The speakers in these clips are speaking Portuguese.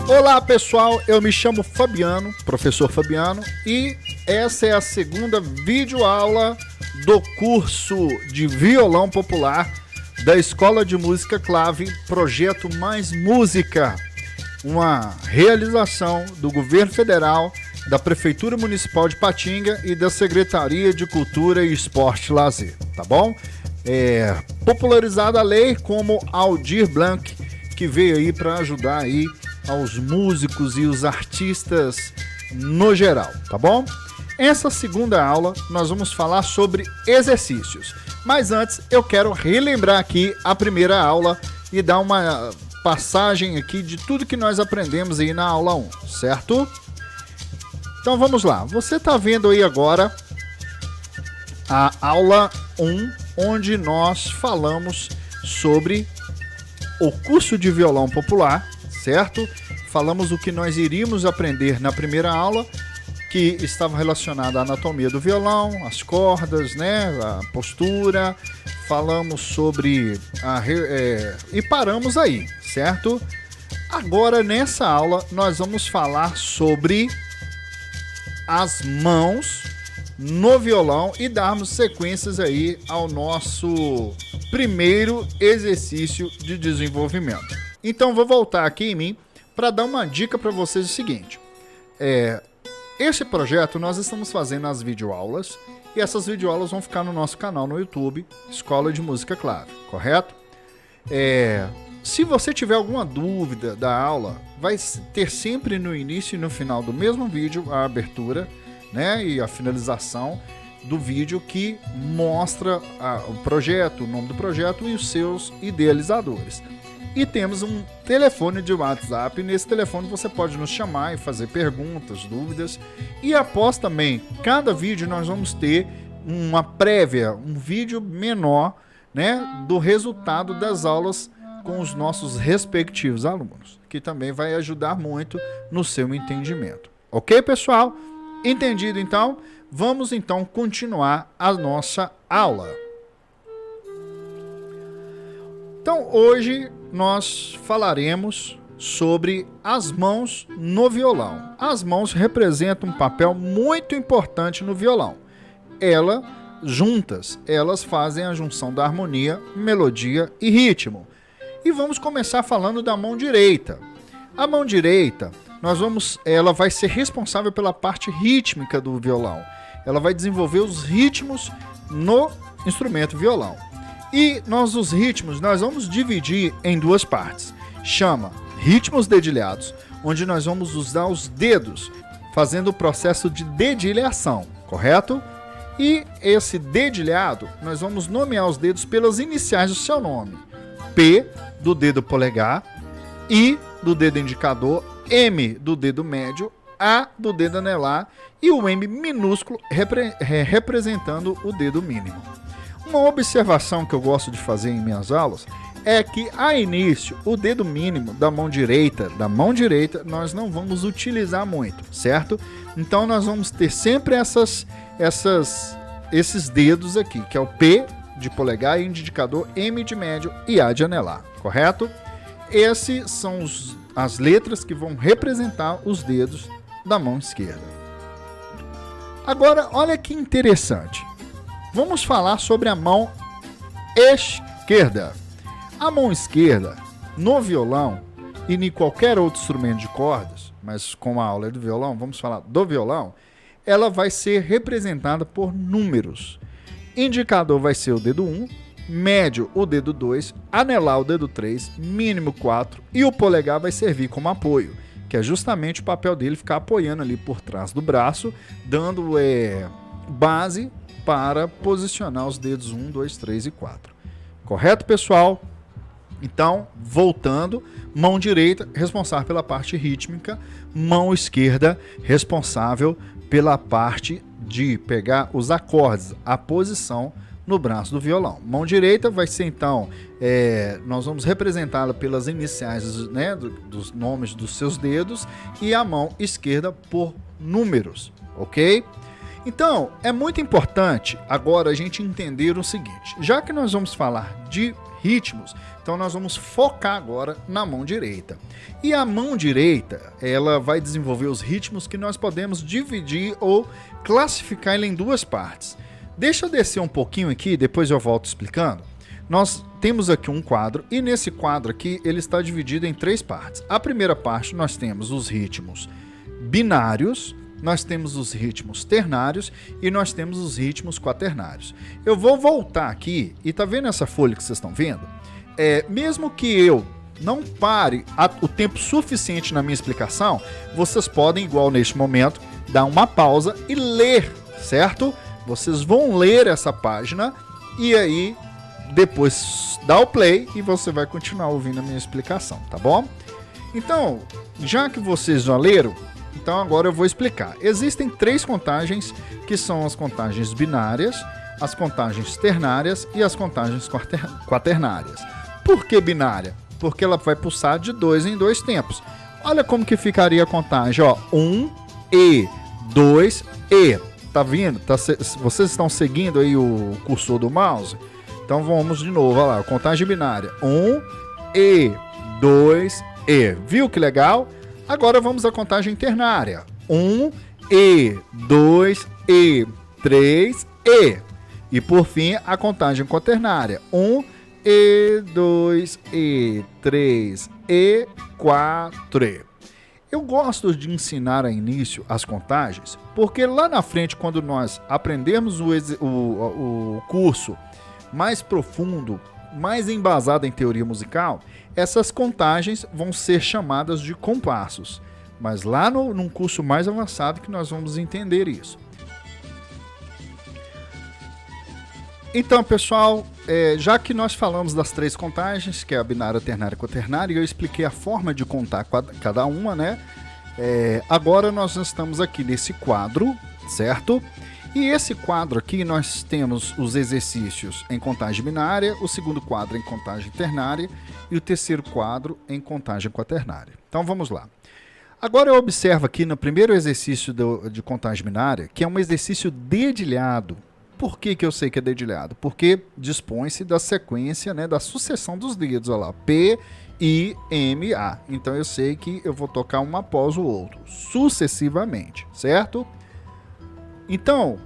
Olá pessoal, eu me chamo Fabiano, professor Fabiano, e essa é a segunda videoaula do curso de violão popular da Escola de Música Clave, Projeto Mais Música, uma realização do Governo Federal, da Prefeitura Municipal de Patinga e da Secretaria de Cultura e Esporte e Lazer, tá bom? Popularizada a lei como Aldir Blanc, que veio aí para ajudar aí aos músicos e os artistas no geral, tá bom? Essa segunda aula nós vamos falar sobre exercícios, mas antes eu quero relembrar aqui a primeira aula e dar uma passagem aqui de tudo que nós aprendemos aí na aula 1, certo? Então vamos lá, você está vendo aí agora a aula 1, onde nós falamos sobre o curso de violão popular, certo? Falamos o que nós iríamos aprender na primeira aula, que estava relacionada à anatomia do violão, as cordas, né, a postura. Falamos sobre e paramos aí, certo? Agora nessa aula nós vamos falar sobre as mãos no violão e darmos sequências aí ao nosso primeiro exercício de desenvolvimento. Então vou voltar aqui em mim para dar uma dica para vocês o seguinte. Esse projeto nós estamos fazendo as videoaulas e essas videoaulas vão ficar no nosso canal no YouTube, Escola de Música Clave, correto? Se você tiver alguma dúvida da aula, vai ter sempre no início e no final do mesmo vídeo a abertura, né, e a finalização do vídeo que mostra o projeto, o nome do projeto e os seus idealizadores. E temos um telefone de WhatsApp, nesse telefone você pode nos chamar e fazer perguntas, dúvidas. E após também, cada vídeo nós vamos ter uma prévia, um vídeo menor, né, do resultado das aulas com os nossos respectivos alunos, que também vai ajudar muito no seu entendimento. Ok, pessoal? Entendido então? Vamos então continuar a nossa aula. Então hoje nós falaremos sobre as mãos no violão. As mãos representam um papel muito importante no violão. Elas fazem a junção da harmonia, melodia e ritmo. E vamos começar falando da mão direita. A mão direita, ela vai ser responsável pela parte rítmica do violão. Ela vai desenvolver os ritmos no instrumento violão. E os ritmos nós vamos dividir em duas partes. Chama ritmos dedilhados, onde nós vamos usar os dedos, fazendo o processo de dedilhação, correto? E esse dedilhado, nós vamos nomear os dedos pelas iniciais do seu nome. P do dedo polegar, I do dedo indicador, M do dedo médio, A do dedo anelar e o M minúsculo representando o dedo mínimo. Uma observação que eu gosto de fazer em minhas aulas é que, a início, o dedo mínimo da mão direita, nós não vamos utilizar muito, certo? Então, nós vamos ter sempre esses dedos aqui, que é o P de polegar, I de indicador, M de médio e A de anelar, correto? Esses são as letras que vão representar os dedos da mão esquerda. Agora, olha que interessante. Vamos falar sobre a mão esquerda. A mão esquerda, no violão e em qualquer outro instrumento de cordas, mas como a aula é do violão, vamos falar do violão, ela vai ser representada por números. Indicador vai ser o dedo 1, médio o dedo 2, anelar o dedo 3, mínimo 4 e o polegar vai servir como apoio, que é justamente o papel dele ficar apoiando ali por trás do braço, dando base para posicionar os dedos 1, 2, 3 e 4. Correto, pessoal? Então, voltando, mão direita responsável pela parte rítmica, mão esquerda responsável pela parte de pegar os acordes, a posição no braço do violão. Mão direita vai ser então, nós vamos representá-la pelas iniciais, né, dos nomes dos seus dedos, e a mão esquerda por números, ok? Então, é muito importante agora a gente entender o seguinte, já que nós vamos falar de ritmos, então nós vamos focar agora na mão direita. E a mão direita, ela vai desenvolver os ritmos que nós podemos dividir ou classificar ele em duas partes. Deixa eu descer um pouquinho aqui, depois eu volto explicando. Nós temos aqui um quadro, e nesse quadro aqui ele está dividido em três partes. A primeira parte nós temos os ritmos binários, nós temos os ritmos ternários e nós temos os ritmos quaternários. Eu vou voltar aqui, e tá vendo essa folha que vocês estão vendo? Mesmo que eu não pare o tempo suficiente na minha explicação, vocês podem, igual neste momento, dar uma pausa e ler, certo? Vocês vão ler essa página e aí depois dá o play e você vai continuar ouvindo a minha explicação, tá bom? Então, já que vocês já leram, então agora eu vou explicar. Existem três contagens, que são as contagens binárias, as contagens ternárias e as contagens quaternárias. Por que binária? Porque ela vai pulsar de 2 em 2 tempos. Olha como que ficaria a contagem, ó, 1 e 2 e. Tá vindo? Vocês estão seguindo aí o cursor do mouse? Então vamos de novo, olha lá, contagem binária, 1 e 2 e. Viu que legal? Agora vamos à contagem ternária. 1 e 2 e 3 e. E por fim a contagem quaternária. 1 e 2 e 3 e 4 e. Eu gosto de ensinar a início as contagens, porque lá na frente, quando nós aprendemos o curso mais profundo, mais embasado em teoria musical, essas contagens vão ser chamadas de compassos. Mas lá num curso mais avançado que nós vamos entender isso. Então, pessoal, já que nós falamos das três contagens, que é a binária, ternária e quaternária, e eu expliquei a forma de contar cada uma, né? Agora nós estamos aqui nesse quadro, certo? E esse quadro aqui nós temos os exercícios em contagem binária, o segundo quadro em contagem ternária e o terceiro quadro em contagem quaternária. Então vamos lá. Agora eu observo aqui no primeiro exercício de contagem binária, que é um exercício dedilhado. Por que eu sei que é dedilhado? Porque dispõe-se da sequência, né, da sucessão dos dedos, olha lá, P, I, M, A. Então eu sei que eu vou tocar um após o outro, sucessivamente, certo? Então,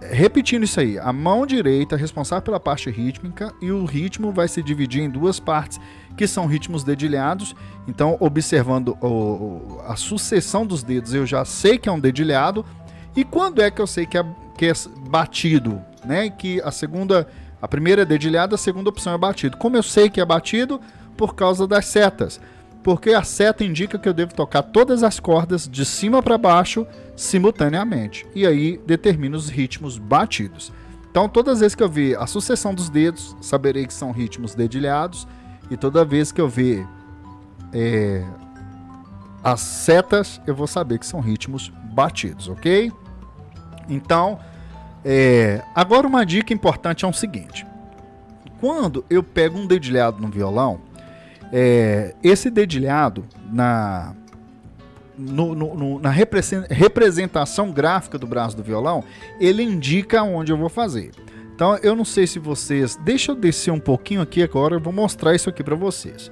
repetindo isso aí, a mão direita é responsável pela parte rítmica e o ritmo vai se dividir em duas partes, que são ritmos dedilhados. Então, observando a sucessão dos dedos, eu já sei que é um dedilhado. E quando é que eu sei que é batido, né? Que a primeira é dedilhada, a segunda opção é batido. Como eu sei que é batido? Por causa das setas. Porque a seta indica que eu devo tocar todas as cordas de cima para baixo simultaneamente. E aí determina os ritmos batidos. Então, todas as vezes que eu ver a sucessão dos dedos, saberei que são ritmos dedilhados. E toda vez que eu ver as setas, eu vou saber que são ritmos batidos, ok? Então, agora uma dica importante é o seguinte. Quando eu pego um dedilhado no violão, esse dedilhado na representação gráfica do braço do violão, ele indica onde eu vou fazer. Então, eu não sei se vocês... Deixa eu descer um pouquinho aqui agora, eu vou mostrar isso aqui para vocês.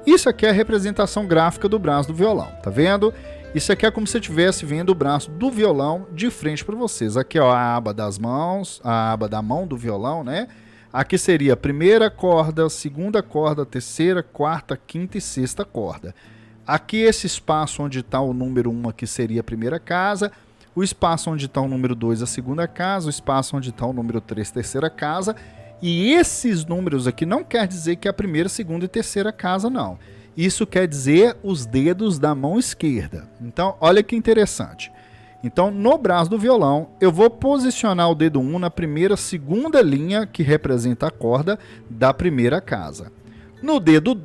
Isso aqui é a representação gráfica do braço do violão, tá vendo? Isso aqui é como se eu estivesse vendo o braço do violão de frente para vocês. Aqui, ó, a aba das mãos, a aba da mão do violão, né? Aqui seria a primeira corda, segunda corda, terceira, quarta, quinta e sexta corda. Aqui esse espaço onde está o número 1 aqui seria a primeira casa, o espaço onde está o número 2 a segunda casa, o espaço onde está o número 3 terceira casa. E esses números aqui não quer dizer que é a primeira, segunda e terceira casa, não. Isso quer dizer os dedos da mão esquerda. Então, olha que interessante. Então, no braço do violão, eu vou posicionar o dedo 1 na primeira, segunda linha, que representa a corda da primeira casa. No dedo,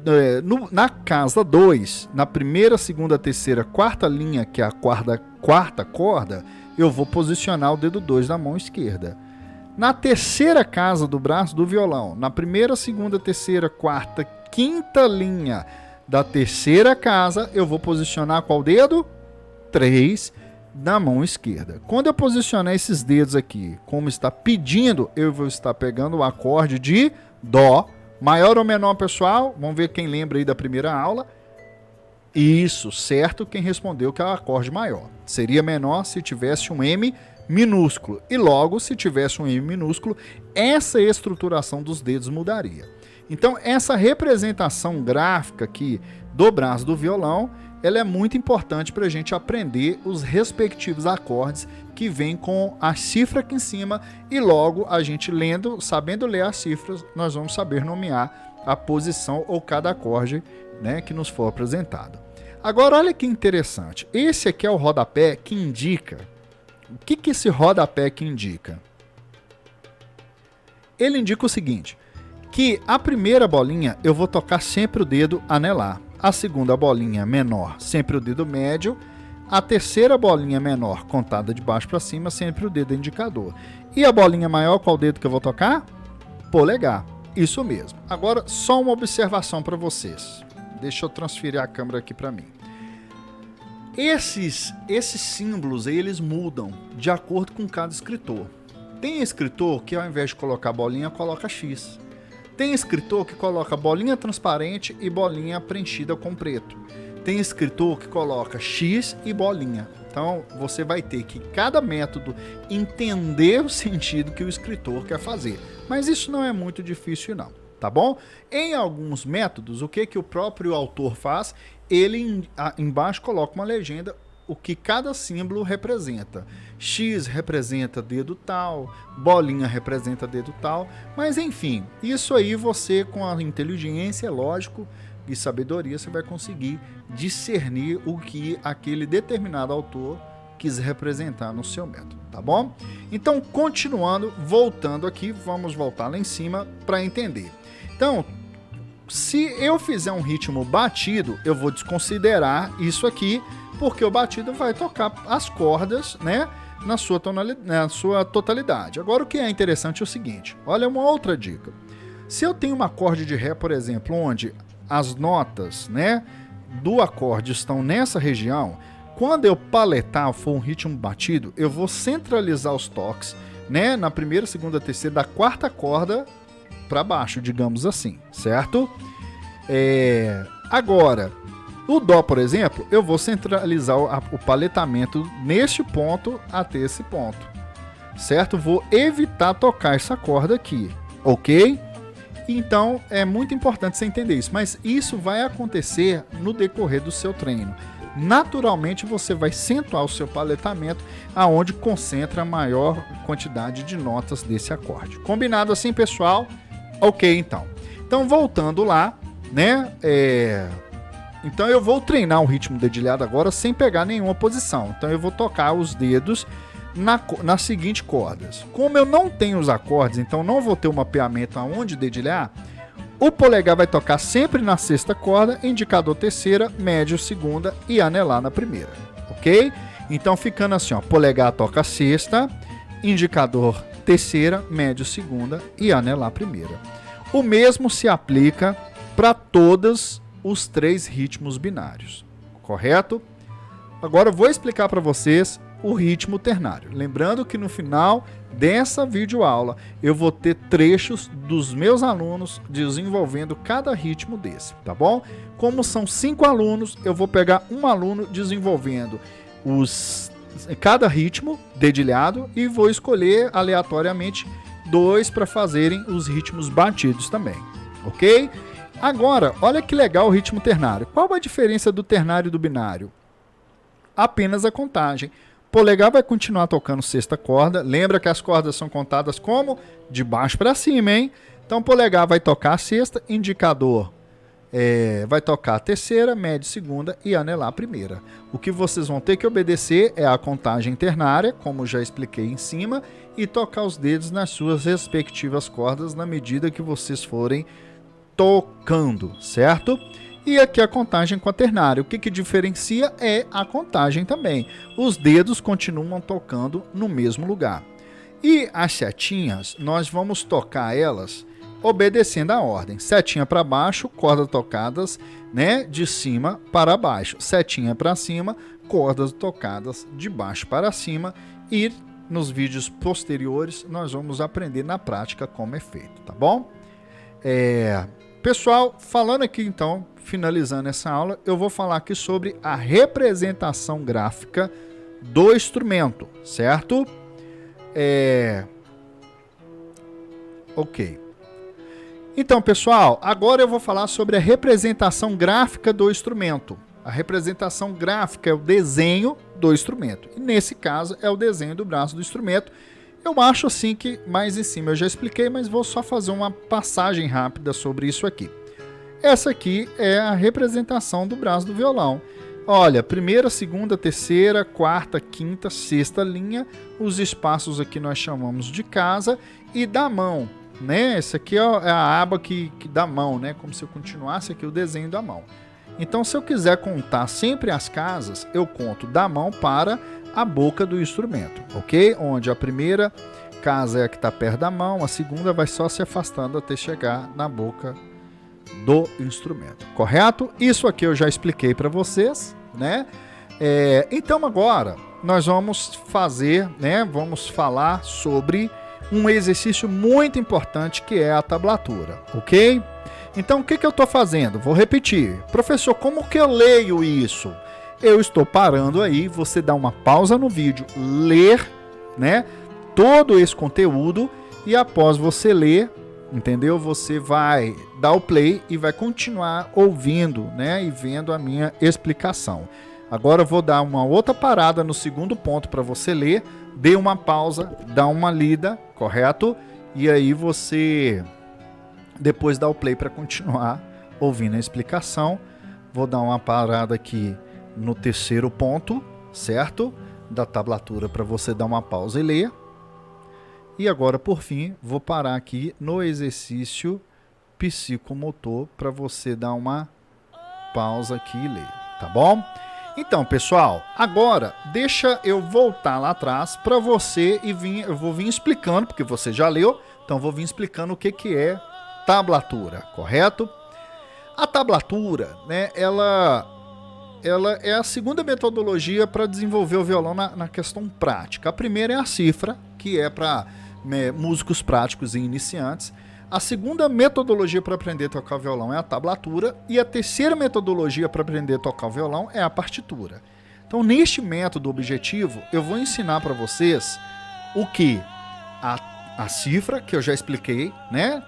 na casa 2, na primeira, segunda, terceira, quarta linha, que é a quarta corda, eu vou posicionar o dedo 2 na mão esquerda. Na terceira casa do braço do violão, na primeira, segunda, terceira, quarta, quinta linha da terceira casa, eu vou posicionar qual dedo? 3 na mão esquerda. Quando eu posicionar esses dedos aqui, como está pedindo, eu vou estar pegando o acorde de Dó. Maior ou menor, pessoal? Vamos ver quem lembra aí da primeira aula. Isso, certo? Quem respondeu que é o acorde maior. Seria menor se tivesse um M minúsculo. E logo, se tivesse um M minúsculo, essa estruturação dos dedos mudaria. Então, essa representação gráfica aqui do braço do violão, ela é muito importante para a gente aprender os respectivos acordes que vêm com a cifra aqui em cima e logo a gente lendo, sabendo ler as cifras, nós vamos saber nomear a posição ou cada acorde, né, que nos for apresentado. Agora, olha que interessante. Esse aqui é o rodapé que indica. O que esse rodapé que indica? Ele indica o seguinte, que a primeira bolinha eu vou tocar sempre o dedo anelar, a segunda bolinha menor sempre o dedo médio, a terceira bolinha menor contada de baixo para cima sempre o dedo indicador. E a bolinha maior, qual dedo que eu vou tocar? Polegar, isso mesmo. Agora só uma observação para vocês, deixa eu transferir a câmera aqui para mim. Esses símbolos aí, eles mudam de acordo com cada escritor. Tem escritor que ao invés de colocar bolinha, coloca X. Tem escritor que coloca bolinha transparente e bolinha preenchida com preto. Tem escritor que coloca X e bolinha. Então, você vai ter que, cada método, entender o sentido que o escritor quer fazer. Mas isso não é muito difícil, não. Tá bom? Em alguns métodos, o que o próprio autor faz? Ele embaixo coloca uma legenda, o que cada símbolo representa. X representa dedo tal, bolinha representa dedo tal, mas enfim, isso aí você com a inteligência, lógico, e sabedoria, você vai conseguir discernir o que aquele determinado autor quis representar no seu método, tá bom? Então, continuando, voltando aqui, vamos voltar lá em cima para entender. Então, se eu fizer um ritmo batido, eu vou desconsiderar isso aqui, porque o batido vai tocar as cordas, né, na sua totalidade. Agora, o que é interessante é o seguinte, olha uma outra dica. Se eu tenho um acorde de Ré, por exemplo, onde as notas, né, do acorde estão nessa região, quando eu paletar, for um ritmo batido, eu vou centralizar os toques, né, na primeira, segunda, terceira, da quarta corda para baixo, digamos assim, certo? Agora, o Dó, por exemplo, eu vou centralizar o paletamento neste ponto até esse ponto, certo? Vou evitar tocar essa corda aqui, ok? Então, é muito importante você entender isso, mas isso vai acontecer no decorrer do seu treino. Naturalmente, você vai centrar o seu paletamento aonde concentra a maior quantidade de notas desse acorde. Combinado assim, pessoal? Ok, então. Então, voltando lá, né? Então, eu vou treinar o ritmo dedilhado agora sem pegar nenhuma posição. Então, eu vou tocar os dedos nas seguintes cordas. Como eu não tenho os acordes, então não vou ter um mapeamento aonde dedilhar, o polegar vai tocar sempre na sexta corda, indicador terceira, médio segunda e anelar na primeira, ok? Então ficando assim, ó, polegar toca sexta, indicador terceira, médio segunda e anelar primeira. O mesmo se aplica para todos os três ritmos binários, correto? Agora eu vou explicar para vocês o ritmo ternário. Lembrando que no final dessa videoaula eu vou ter trechos dos meus alunos desenvolvendo cada ritmo desse, tá bom? Como são 5 alunos, eu vou pegar um aluno desenvolvendo cada ritmo dedilhado e vou escolher aleatoriamente 2 para fazerem os ritmos batidos também, ok? Agora, olha que legal o ritmo ternário. Qual a diferença do ternário e do binário? Apenas a contagem. Polegar vai continuar tocando sexta corda. Lembra que as cordas são contadas como? De baixo para cima, hein? Então, polegar vai tocar a sexta, indicador vai tocar a terceira, média segunda e anelar a primeira. O que vocês vão ter que obedecer é a contagem ternária, como já expliquei em cima, e tocar os dedos nas suas respectivas cordas na medida que vocês forem tocando, certo? E aqui a contagem quaternária. O que diferencia é a contagem também. Os dedos continuam tocando no mesmo lugar. E as setinhas, nós vamos tocar elas obedecendo a ordem. Setinha para baixo, cordas tocadas, né, de cima para baixo. Setinha para cima, cordas tocadas de baixo para cima. E nos vídeos posteriores nós vamos aprender na prática como é feito, tá bom? Pessoal, falando aqui então, finalizando essa aula, eu vou falar aqui sobre a representação gráfica do instrumento, certo? Ok. Então, pessoal, agora eu vou falar sobre a representação gráfica do instrumento. A representação gráfica é o desenho do instrumento. E nesse caso é o desenho do braço do instrumento. Eu acho assim que mais em cima eu já expliquei, mas vou só fazer uma passagem rápida sobre isso aqui. Essa aqui é a representação do braço do violão. Olha, primeira, segunda, terceira, quarta, quinta, sexta linha. Os espaços aqui nós chamamos de casa e da mão, né? Essa aqui é a aba que dá mão, né? Como se eu continuasse aqui o desenho da mão. Então, se eu quiser contar sempre as casas, eu conto da mão para a boca do instrumento, ok? Onde a primeira casa é a que está perto da mão, a segunda vai só se afastando até chegar na boca do instrumento, correto? Isso aqui eu já expliquei para vocês, né? Então agora nós vamos fazer, né? Vamos falar sobre um exercício muito importante que é a tablatura, ok? Então o que eu estou fazendo? Vou repetir. Professor, como que eu leio isso? Eu estou parando aí, você dá uma pausa no vídeo, ler, né, todo esse conteúdo e após você ler, entendeu? Você vai dar o play e vai continuar ouvindo, né, e vendo a minha explicação. Agora eu vou dar uma outra parada no segundo ponto para você ler, dê uma pausa, dá uma lida, correto? E aí você depois dá o play para continuar ouvindo a explicação. Vou dar uma parada aqui no terceiro ponto, certo? Da tablatura para você dar uma pausa e ler. E agora, por fim, vou parar aqui no exercício psicomotor para você dar uma pausa aqui e ler, tá bom? Então, pessoal, agora deixa eu voltar lá atrás para você e eu vou vir explicando, porque você já leu, então vou vir explicando o que é tablatura, correto? A tablatura, né, ela é a segunda metodologia para desenvolver o violão na questão prática. A primeira é a cifra, que é para músicos práticos e iniciantes. A segunda metodologia para aprender a tocar o violão é a tablatura. E a terceira metodologia para aprender a tocar o violão é a partitura. Então, neste método objetivo, eu vou ensinar para vocês o que? A cifra, que eu já expliquei, né,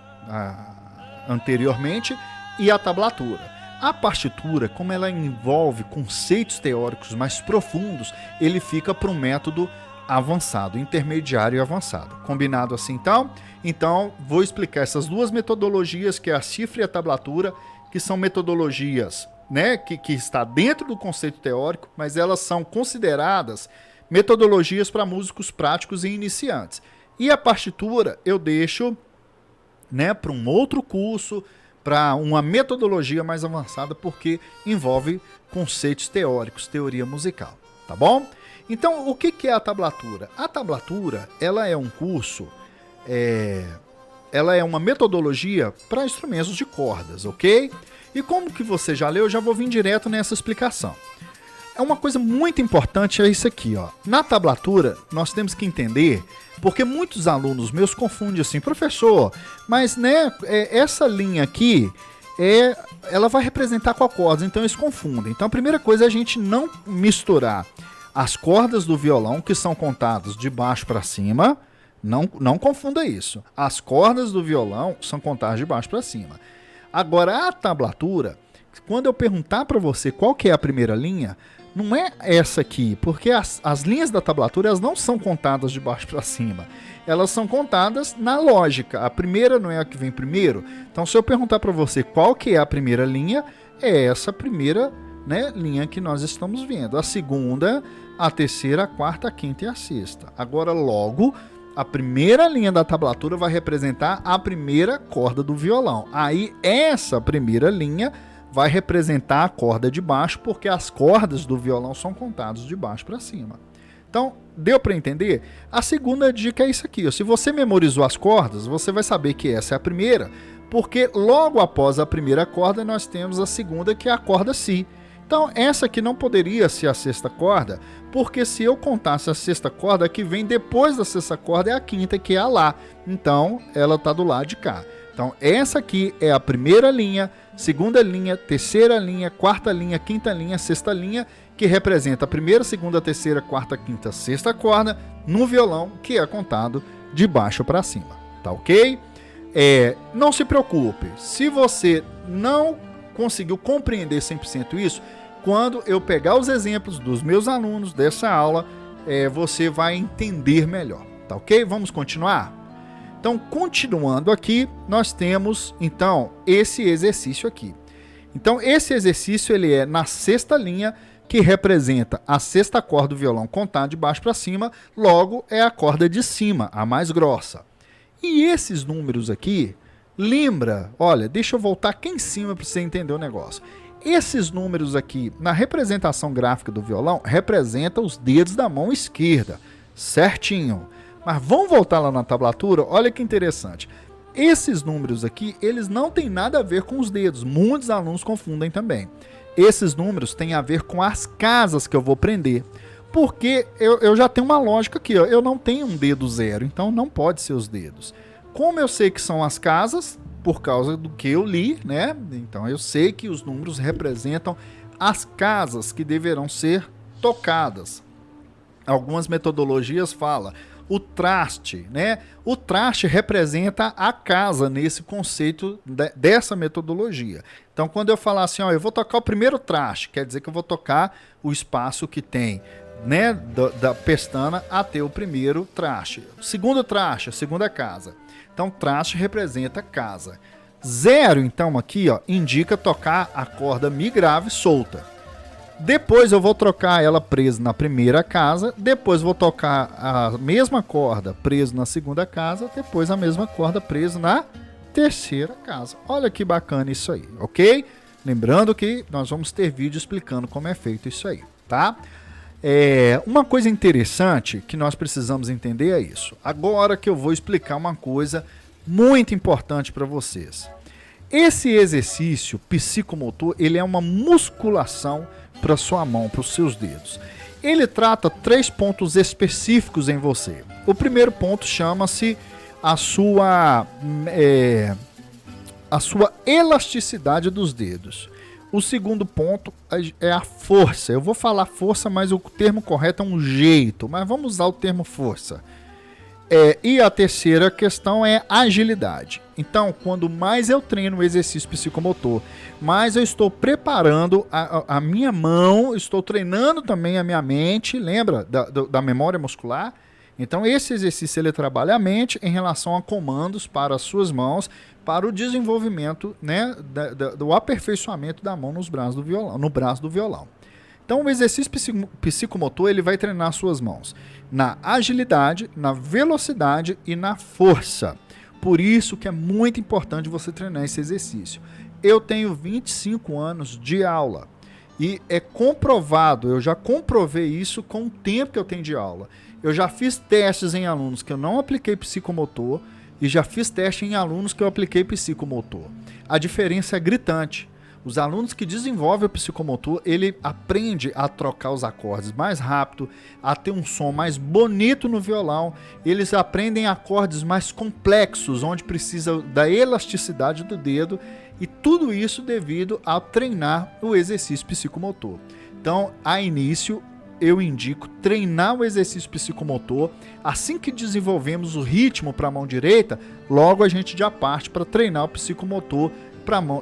anteriormente, e a tablatura. A partitura, como ela envolve conceitos teóricos mais profundos, ele fica para um método avançado, intermediário e avançado. Combinado assim então? Então, vou explicar essas duas metodologias, que é a cifra e a tablatura, que são metodologias, né, que está dentro do conceito teórico, mas elas são consideradas metodologias para músicos práticos e iniciantes. E a partitura eu deixo, né, para um outro curso, para uma metodologia mais avançada, porque envolve conceitos teóricos, teoria musical, tá bom? Então, o que é a tablatura? A tablatura, ela é um curso, ela é uma metodologia para instrumentos de cordas, ok? E como que você já leu, eu já vou vir direto nessa explicação. É uma coisa muito importante, é isso aqui, ó. Na tablatura, nós temos que entender, porque muitos alunos meus confundem assim, professor, mas né, essa linha aqui, ela vai representar qual corda, então eles confundem. Então a primeira coisa é a gente não misturar as cordas do violão, que são contadas de baixo para cima, não confunda isso. As cordas do violão são contadas de baixo para cima. Agora a tablatura, quando eu perguntar para você qual que é a primeira linha, não é essa aqui, porque as linhas da tablatura elas não são contadas de baixo para cima. Elas são contadas na lógica. A primeira não é a que vem primeiro. Então, se eu perguntar para você qual que é a primeira linha, é essa primeira, né, linha que nós estamos vendo. A segunda, a terceira, a quarta, a quinta e a sexta. Agora, logo, a primeira linha da tablatura vai representar a primeira corda do violão. Aí, essa primeira linha vai representar a corda de baixo, porque as cordas do violão são contadas de baixo para cima. Então, deu para entender? A segunda dica é isso aqui. Ó. Se você memorizou as cordas, você vai saber que essa é a primeira, porque logo após a primeira corda, nós temos a segunda, que é a corda Si. Então, essa aqui não poderia ser a sexta corda, porque se eu contasse a sexta corda, a que vem depois da sexta corda é a quinta, que é a Lá. Então, ela está do lado de cá. Então, essa aqui é a primeira linha, segunda linha, terceira linha, quarta linha, quinta linha, sexta linha, que representa a primeira, segunda, terceira, quarta, quinta, sexta corda no violão, que é contado de baixo para cima. Tá ok? Não se preocupe, se você não conseguiu compreender 100% isso, quando eu pegar os exemplos dos meus alunos dessa aula, você vai entender melhor. Tá ok? Vamos continuar? Então, continuando aqui, nós temos, então, esse exercício aqui. Então, esse exercício, ele é na sexta linha, que representa a sexta corda do violão contada de baixo para cima, logo é a corda de cima, a mais grossa. E esses números aqui, lembra, olha, deixa eu voltar aqui em cima para você entender o negócio. Esses números aqui, na representação gráfica do violão, representam os dedos da mão esquerda, certinho. Mas vamos voltar lá na tablatura, olha que interessante. Esses números aqui, eles não têm nada a ver com os dedos. Muitos alunos confundem também. Esses números têm a ver com as casas que eu vou prender. Porque eu já tenho uma lógica aqui, ó. Eu não tenho um dedo zero, então não pode ser os dedos. Como eu sei que são as casas, por causa do que eu li, né? Então eu sei que os números representam as casas que deverão ser tocadas. Algumas metodologias falam o traste, né? O traste representa a casa nesse conceito dessa metodologia. Então, quando eu falar assim, ó, eu vou tocar o primeiro traste, quer dizer que eu vou tocar o espaço que tem, né, da pestana até o primeiro traste. O segundo traste, a segunda casa. Então, traste representa casa. Zero, então, aqui, ó, indica tocar a corda Mi grave solta. Depois eu vou trocar ela presa na primeira casa, depois vou tocar a mesma corda presa na segunda casa, depois a mesma corda presa na terceira casa. Olha que bacana isso aí, ok? Lembrando que nós vamos ter vídeo explicando como é feito isso aí, tá? Uma coisa interessante que nós precisamos entender é isso. Agora que eu vou explicar uma coisa muito importante para vocês. Esse exercício psicomotor, ele é uma musculação para sua mão, para os seus dedos. Ele trata 3 pontos específicos em você. O primeiro ponto chama-se a sua elasticidade dos dedos. O segundo ponto é a força. Eu vou falar força, mas o termo correto é um jeito, mas vamos usar o termo força. E a terceira questão é agilidade. Então, quando mais eu treino o exercício psicomotor, mais eu estou preparando a minha mão, estou treinando também a minha mente, lembra da memória muscular? Então, esse exercício ele trabalha a mente em relação a comandos para as suas mãos, para o desenvolvimento, né, do aperfeiçoamento da mão no braço do violão. Então, o exercício psicomotor ele vai treinar suas mãos na agilidade, na velocidade e na força. Por isso que é muito importante você treinar esse exercício. Eu tenho 25 anos de aula e é comprovado, eu já comprovei isso com o tempo que eu tenho de aula. Eu já fiz testes em alunos que eu não apliquei psicomotor e já fiz teste em alunos que eu apliquei psicomotor. A diferença é gritante. Os alunos que desenvolvem o psicomotor, ele aprende a trocar os acordes mais rápido, a ter um som mais bonito no violão. Eles aprendem acordes mais complexos, onde precisa da elasticidade do dedo, e tudo isso devido a treinar o exercício psicomotor. Então, a início, eu indico treinar o exercício psicomotor. Assim que desenvolvemos o ritmo para a mão direita, logo a gente já parte para treinar o psicomotor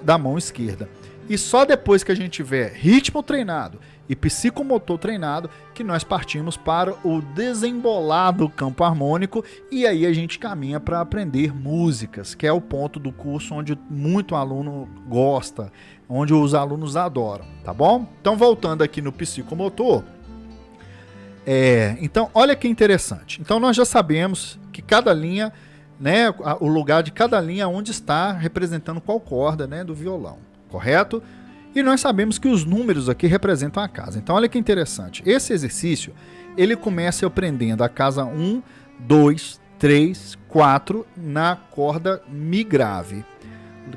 da mão esquerda. E só depois que a gente tiver ritmo treinado e psicomotor treinado, que nós partimos para o desembolado campo harmônico, e aí a gente caminha para aprender músicas, que é o ponto do curso onde muito aluno gosta, onde os alunos adoram, tá bom? Então, voltando aqui no psicomotor, então olha que interessante. Então nós já sabemos que cada linha, né, o lugar de cada linha onde está representando qual corda, né, do violão, correto? E nós sabemos que os números aqui representam a casa. Então olha que interessante. Esse exercício, ele começa aprendendo a casa 1, 2, 3, 4 na corda Mi grave,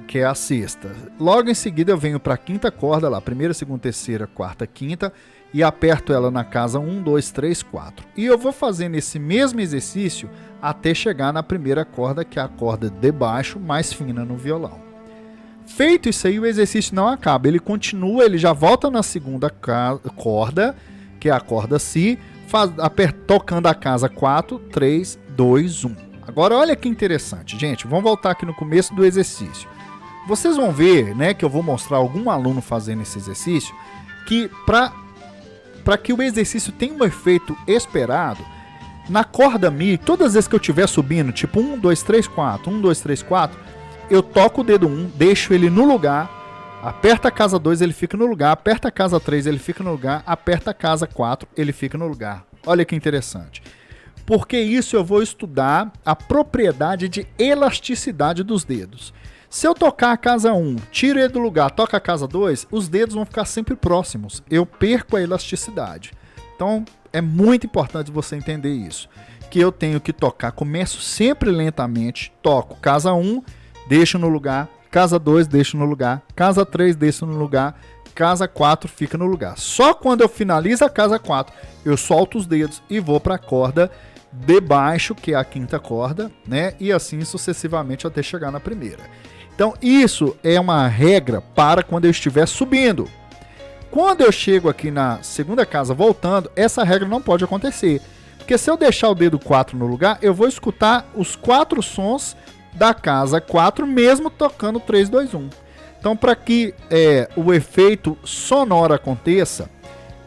que é a sexta. Logo em seguida eu venho para a quinta corda lá, primeira, segunda, terceira, quarta, quinta, e aperto ela na casa 1, 2, 3, 4. E eu vou fazendo esse mesmo exercício até chegar na primeira corda, que é a corda de baixo, mais fina no violão. Feito isso aí, o exercício não acaba, ele continua, ele já volta na segunda corda, que é a corda Si, tocando a casa 4, 3, 2, 1. Agora olha que interessante, gente, vamos voltar aqui no começo do exercício. Vocês vão ver, né, que eu vou mostrar algum aluno fazendo esse exercício, que para que o exercício tenha um efeito esperado, na corda Mi, todas as vezes que eu estiver subindo, tipo 1, 2, 3, 4, 1, 2, 3, 4, eu toco o dedo 1, deixo ele no lugar, aperta a casa 2, ele fica no lugar, aperta a casa 3, ele fica no lugar, aperta a casa 4, ele fica no lugar. Olha que interessante. Porque isso eu vou estudar a propriedade de elasticidade dos dedos. Se eu tocar a casa 1, tiro ele do lugar, toca a casa 2, os dedos vão ficar sempre próximos. Eu perco a elasticidade. Então, é muito importante você entender isso. Que eu tenho que tocar, começo sempre lentamente, toco casa 1, deixo no lugar, casa 2, deixo no lugar, casa 3, deixo no lugar, casa 4, fica no lugar. Só quando eu finalizo a casa 4, eu solto os dedos e vou para a corda de baixo, que é a quinta corda, né? E assim sucessivamente até chegar na primeira. Então isso é uma regra para quando eu estiver subindo. Quando eu chego aqui na segunda casa voltando, essa regra não pode acontecer. Porque se eu deixar o dedo 4 no lugar, eu vou escutar os 4 sons da casa 4, mesmo tocando 3, 2, 1. Então, para que o efeito sonoro aconteça,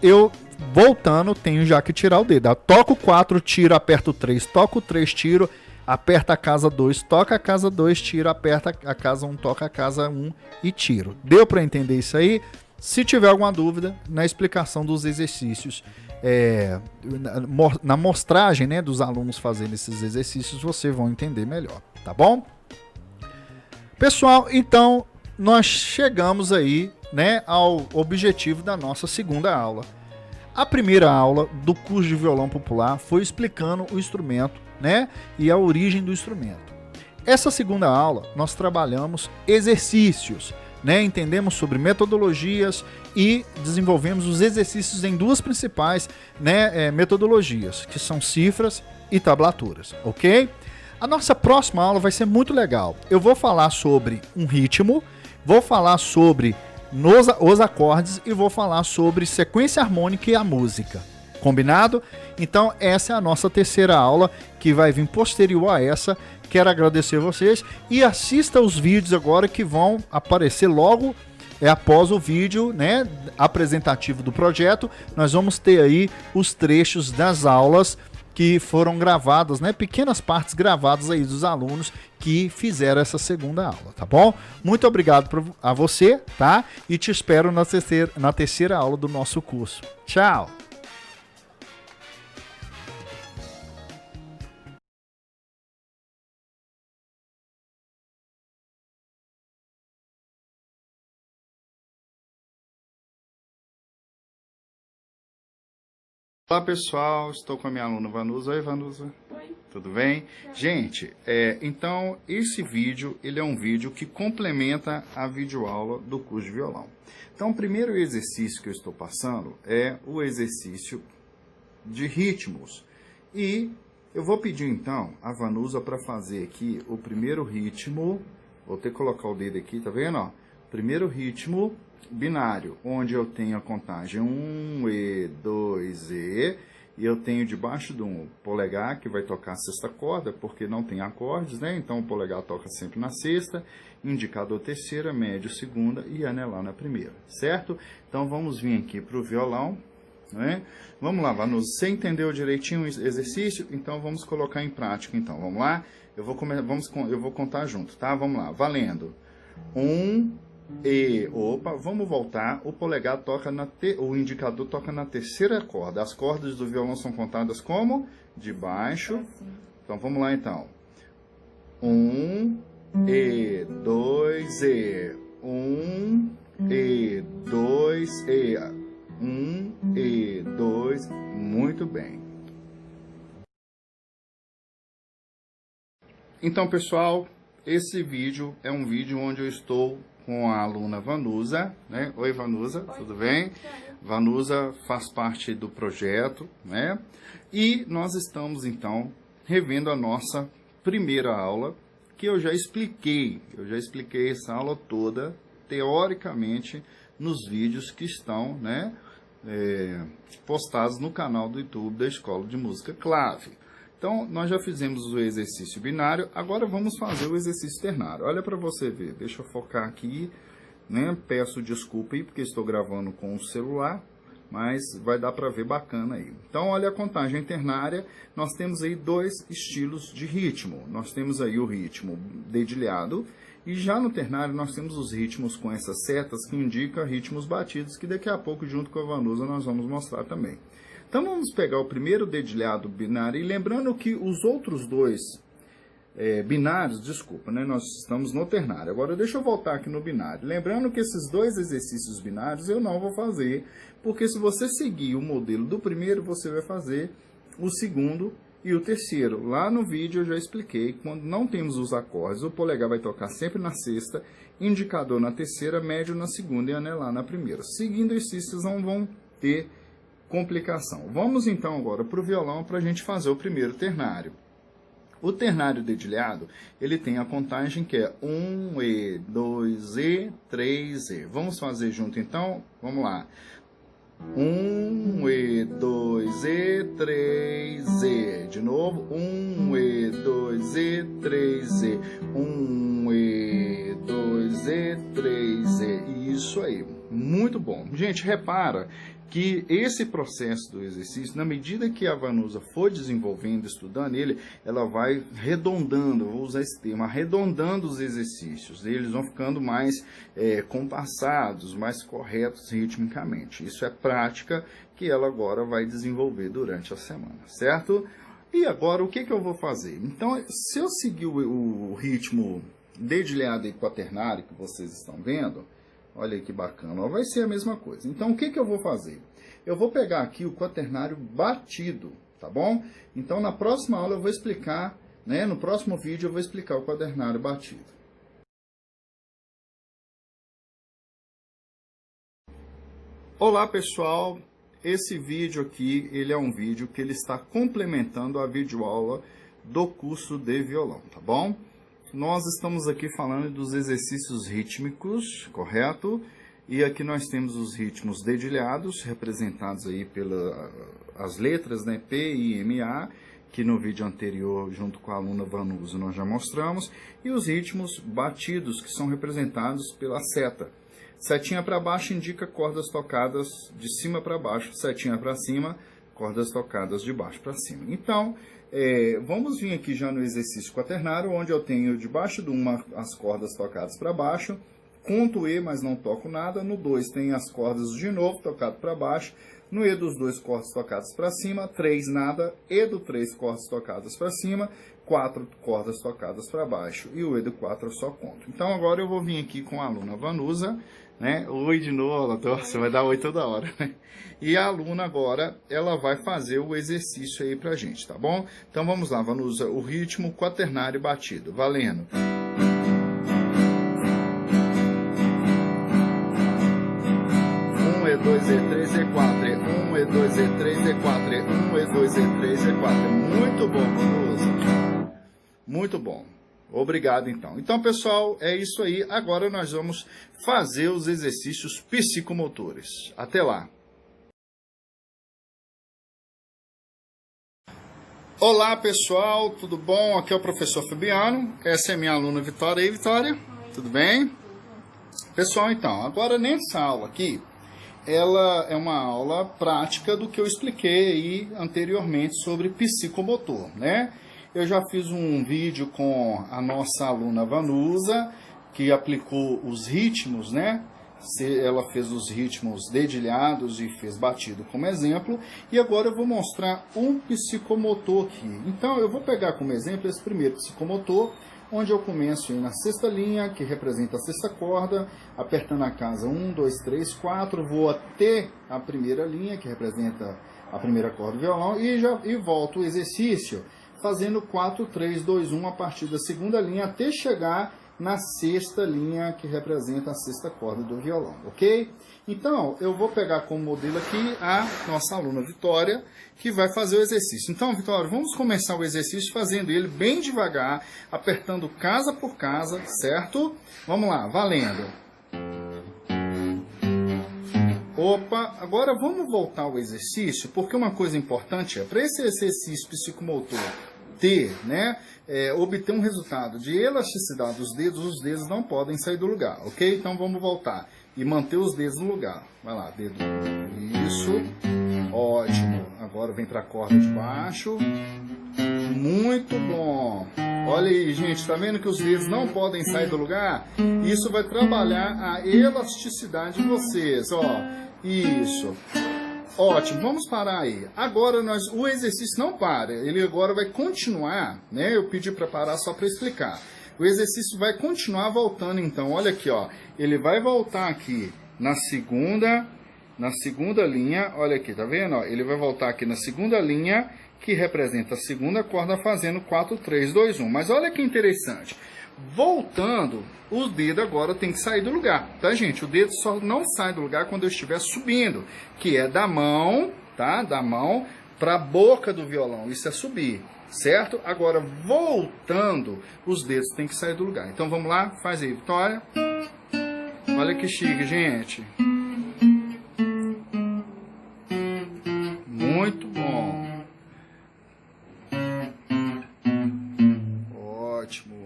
eu, voltando, tenho já que tirar o dedo. Eu toco o 4, tiro, aperto o 3, toco o 3, tiro, aperta a casa 2, toca a casa 2, tiro, aperta a casa 1, toca a casa 1 e tiro. Deu para entender isso aí? Se tiver alguma dúvida na explicação dos exercícios, na mostragem, né, dos alunos fazendo esses exercícios, vocês vão entender melhor, tá bom? Pessoal, então nós chegamos aí, né, ao objetivo da nossa segunda aula. A primeira aula do curso de violão popular foi explicando o instrumento, né, e a origem do instrumento. Essa segunda aula nós trabalhamos exercícios, né, entendemos sobre metodologias e desenvolvemos os exercícios em duas principais, né, metodologias, que são cifras e tablaturas, ok? A nossa próxima aula vai ser muito legal. Eu vou falar sobre um ritmo, vou falar sobre os acordes e vou falar sobre sequência harmônica e a música. Combinado? Então essa é a nossa terceira aula, que vai vir posterior a essa. Quero agradecer a vocês e assista os vídeos agora que vão aparecer logo após o vídeo, né, apresentativo do projeto. Nós vamos ter aí os trechos das aulas que foram gravadas, né, pequenas partes gravadas aí dos alunos que fizeram essa segunda aula, tá bom? Muito obrigado a você, tá? E te espero na terceira aula do nosso curso. Tchau! Olá pessoal, estou com a minha aluna Vanusa. Oi Vanusa. Oi. Tudo bem? Gente, então esse vídeo, ele é um vídeo que complementa a videoaula do curso de violão. Então o primeiro exercício que eu estou passando é o exercício de ritmos. E eu vou pedir então a Vanusa para fazer aqui o primeiro ritmo. Vou ter que colocar o dedo aqui, tá vendo? Ó? Primeiro ritmo binário, onde eu tenho a contagem 1, E, 2, E, e eu tenho debaixo do polegar, que vai tocar a sexta corda, porque não tem acordes, né? Então o polegar toca sempre na sexta, indicador terceira, médio segunda e anelar na primeira, certo? Então vamos vir aqui para o violão, né? Vamos lá, Vanusa, você entendeu direitinho o exercício? Então vamos colocar em prática, então, vamos lá? Eu vou contar junto, tá? Vamos lá, valendo. 1, E, opa, vamos voltar, o polegar toca o indicador toca na terceira corda. As cordas do violão são contadas como? De baixo. Então vamos lá então. 1, E, 2, E. 1, E, 2, E. 1, E, 2. Muito bem. Então pessoal, esse vídeo é um vídeo onde eu estou com a aluna Vanusa, né? Oi Vanusa, oi, tudo bem? Oi. Vanusa faz parte do projeto, né? E nós estamos então revendo a nossa primeira aula, que eu já expliquei essa aula toda, teoricamente, nos vídeos que estão, né, postados no canal do YouTube da Escola de Música Clave. Então, nós já fizemos o exercício binário, agora vamos fazer o exercício ternário. Olha para você ver, deixa eu focar aqui, né? Peço desculpa aí, porque estou gravando com o celular, mas vai dar para ver bacana aí. Então, olha a contagem ternária, nós temos aí dois estilos de ritmo. Nós temos aí o ritmo dedilhado, e já no ternário nós temos os ritmos com essas setas que indicam ritmos batidos, que daqui a pouco, junto com a Vanusa, nós vamos mostrar também. Então vamos pegar o primeiro dedilhado binário e lembrando que os outros dois binários, desculpa, né, nós estamos no ternário. Agora deixa eu voltar aqui no binário. Lembrando que esses dois exercícios binários eu não vou fazer, porque se você seguir o modelo do primeiro, você vai fazer o segundo e o terceiro. Lá no vídeo eu já expliquei, quando não temos os acordes, o polegar vai tocar sempre na sexta, indicador na terceira, médio na segunda e anelar na primeira. Seguindo isso, vocês não vão ter complicação. Vamos então agora para o violão para a gente fazer o primeiro ternário. O ternário dedilhado, ele tem a contagem que é 1, E, 2, E, 3, E. Vamos fazer junto então? Vamos lá. 1, E, 2, E, 3, E. De novo. 1, E, 2, E, 3, E. 1, E, 2, E, 3, E. Isso aí. Muito bom. Gente, repara que esse processo do exercício, na medida que a Vanusa for desenvolvendo, estudando ele, ela vai arredondando, eu vou usar esse termo, arredondando os exercícios. Eles vão ficando mais compassados, mais corretos ritmicamente. Isso é prática que ela agora vai desenvolver durante a semana, certo? E agora, o que eu vou fazer? Então, se eu seguir o ritmo dedilhado e quaternário que vocês estão vendo, olha aí que bacana, vai ser a mesma coisa. Então, o que eu vou fazer? Eu vou pegar aqui o quaternário batido, tá bom? Então, na próxima aula eu vou explicar, né? No próximo vídeo eu vou explicar o quaternário batido. Olá, pessoal! Esse vídeo aqui, ele é um vídeo que ele está complementando a videoaula do curso de violão, tá bom? Nós estamos aqui falando dos exercícios rítmicos, correto? E aqui nós temos os ritmos dedilhados, representados aí pelas letras, né? P, I, M, A, que no vídeo anterior, junto com a aluna Vanusa, nós já mostramos. E os ritmos batidos, que são representados pela seta. Setinha para baixo indica cordas tocadas de cima para baixo, setinha para cima, cordas tocadas de baixo para cima. Então, vamos vir aqui já no exercício quaternário, onde eu tenho debaixo do 1 as cordas tocadas para baixo, conto E, mas não toco nada. No 2 tem as cordas de novo, tocado para baixo, No E dos 2 cordas tocadas para cima, 3 nada, E do 3 cordas tocadas para cima, 4 cordas tocadas para baixo e o E do 4 eu só conto. Então agora eu vou vir aqui com a aluna Vanusa, né? Oi de novo, você vai dar oi toda hora, né? E a aluna agora, ela vai fazer o exercício aí pra gente, tá bom? Então vamos lá, Vanusa, o ritmo quaternário batido, valendo. 1, E2, E3, E4, E1, E2, E3, E4, E1, E2, E3, E4. Muito bom, Vanusa. Muito bom. Obrigado, então. Então, pessoal, é isso aí. Agora nós vamos fazer os exercícios psicomotores. Até lá. Olá, pessoal. Tudo bom? Aqui é o professor Fabiano. Essa é minha aluna Vitória. E aí, Vitória? Tudo bem? Pessoal, então, agora nessa aula aqui, ela é uma aula prática do que eu expliquei aí anteriormente sobre psicomotor, né? Eu já fiz um vídeo com a nossa aluna Vanusa, que aplicou os ritmos, né? Ela fez os ritmos dedilhados e fez batido como exemplo. E agora eu vou mostrar um psicomotor aqui. Então eu vou pegar como exemplo esse primeiro psicomotor, onde eu começo aí na sexta linha, que representa a sexta corda, apertando a casa 1, 2, 3, 4, vou até a primeira linha, que representa a primeira corda do violão, e volto o exercício fazendo 4, 3, 2, 1 a partir da segunda linha até chegar na sexta linha, que representa a sexta corda do violão, ok? Então, eu vou pegar como modelo aqui a nossa aluna Vitória, que vai fazer o exercício. Então, Vitória, vamos começar o exercício fazendo ele bem devagar, apertando casa por casa, certo? Vamos lá, valendo. Opa, agora vamos voltar ao exercício, porque uma coisa importante é, para esse exercício psicomotor ter, né, obter um resultado de elasticidade dos dedos, os dedos não podem sair do lugar, ok? Então vamos voltar e manter os dedos no lugar. Vai lá, dedo, isso, ótimo. Agora vem para a corda de baixo, muito bom. Olha aí, gente, tá vendo que os dedos não podem sair do lugar? Isso vai trabalhar a elasticidade de vocês, ó, isso. Ótimo, vamos parar aí. Agora o exercício não para, ele agora vai continuar, né? Eu pedi para parar só para explicar. O exercício vai continuar voltando, então, olha aqui, ó. Ele vai voltar aqui na segunda linha, olha aqui, tá vendo? Ó, ele vai voltar aqui na segunda linha, que representa a segunda corda, fazendo 4, 3, 2, 1. Mas olha que interessante. Voltando, o dedo agora tem que sair do lugar, tá, gente? O dedo só não sai do lugar quando eu estiver subindo, que é da mão, tá? Da mão para a boca do violão, isso é subir, certo? Agora, voltando, os dedos têm que sair do lugar. Então, vamos lá, faz aí, Vitória. Olha que chique, gente. Muito bom. Ótimo.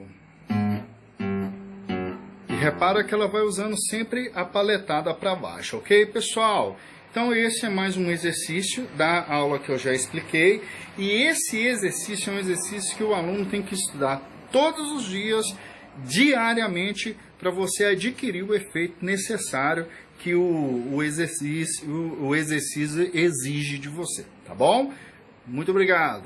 Repara que ela vai usando sempre a paletada para baixo, ok, pessoal? Então esse é mais um exercício da aula que eu já expliquei. E esse exercício é um exercício que o aluno tem que estudar todos os dias, diariamente, para você adquirir o efeito necessário que o exercício exige de você, tá bom? Muito obrigado!